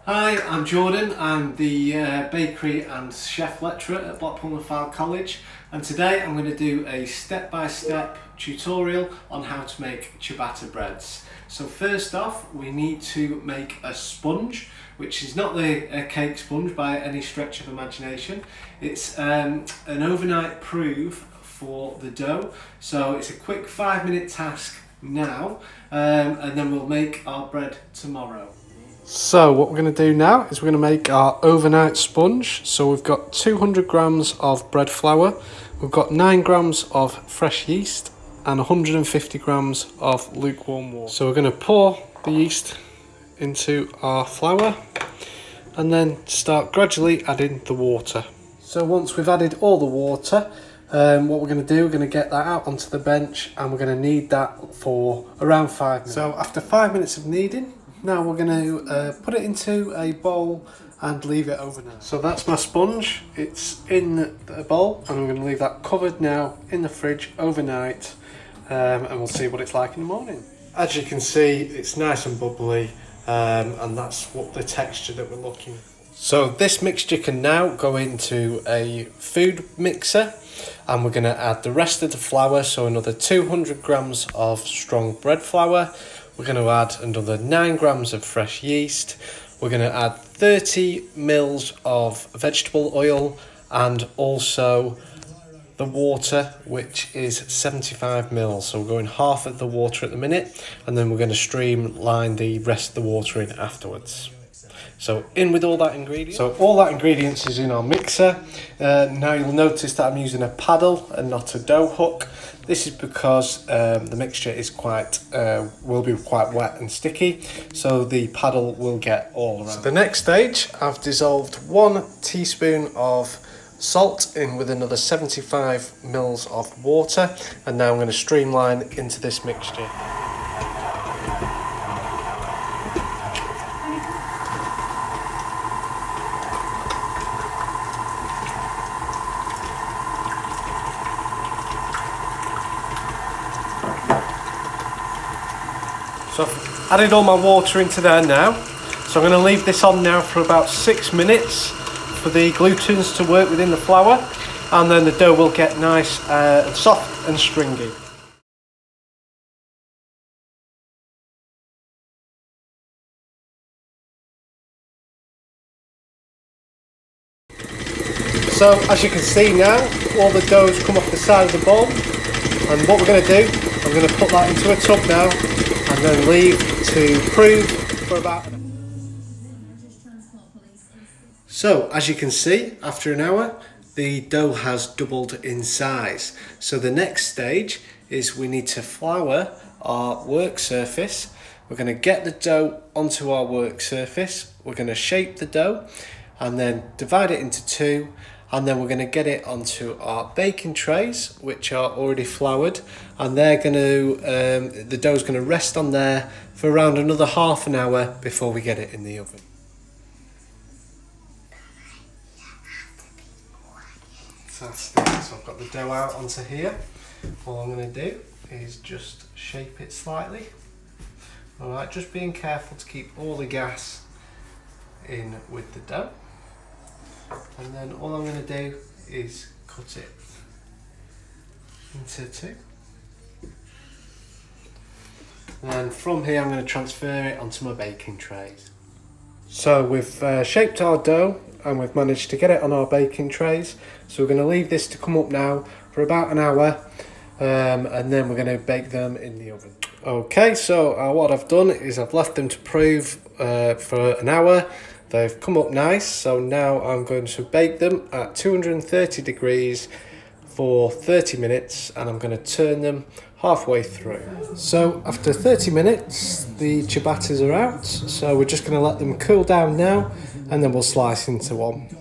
Hi, I'm Jordan. I'm the bakery and chef lecturer at Blackpool College, and today I'm going to do a step-by-step tutorial on how to make ciabatta breads. So first off, we need to make a sponge, which is not a cake sponge by any stretch of imagination. It's an overnight proof for the dough, so it's a quick 5-minute task now, and then we'll make our bread tomorrow. So what we're going to do now is we're going to make our overnight sponge. So we've got 200 grams of bread flour, we've got 9 grams of fresh yeast and 150 grams of lukewarm water. So we're going to pour the yeast into our flour and then start gradually adding the water. So once we've added all the water, what we're going to do, we're going to get that out onto the bench and we're going to knead that for around 5 minutes. So after 5 minutes of kneading, now we're going to put it into a bowl and leave it overnight. So that's my sponge, it's in the bowl and I'm going to leave that covered now in the fridge overnight, and we'll see what it's like in the morning. As you can see, it's nice and bubbly, and that's what the texture that we're looking for. So this mixture can now go into a food mixer and we're going to add the rest of the flour, so another 200 grams of strong bread flour. We're going to add another 9 grams of fresh yeast. We're going to add 30 mils of vegetable oil and also the water, which is 75 mils. So we're going half of the water at the minute and then we're going to streamline the rest of the water in afterwards. So in with all that ingredients. So all that ingredients is in our mixer. Now you'll notice that I'm using a paddle and not a dough hook. This is because the mixture is will be quite wet and sticky, so the paddle will get all around. So the next stage, I've dissolved 1 teaspoon of salt in with another 75 mils of water, and now I'm going to streamline into this mixture. So I've added all my water into there now. So I'm going to leave this on now for about 6 minutes for the glutens to work within the flour, and then the dough will get nice, soft and stringy. So as you can see now, all the dough's come off the side of the bowl, and what we're going to do, I'm going to put that into a tub now and then leave to prove for about an hour. So as you can see, after an hour the dough has doubled in size. So the next stage is we need to flour our work surface. We're going to get the dough onto our work surface, we're going to shape the dough and then divide it into 2, and then we're going to get it onto our baking trays, which are already floured, and they're going to the dough's going to rest on there for around another half an hour before we get it in the oven. Fantastic. So I've got the dough out onto here. All I'm going to do is just shape it slightly. Alright, just being careful to keep all the gas in with the dough. And then all I'm going to do is cut it into 2. And then from here I'm going to transfer it onto my baking trays. So we've shaped our dough and we've managed to get it on our baking trays. So we're going to leave this to come up now for about an hour, and then we're going to bake them in the oven. Okay, so what I've done is I've left them to prove for an hour. They've come up nice, so now I'm going to bake them at 230 degrees for 30 minutes and I'm going to turn them halfway through. So after 30 minutes the ciabattas are out, so we're just going to let them cool down now and then we'll slice into one.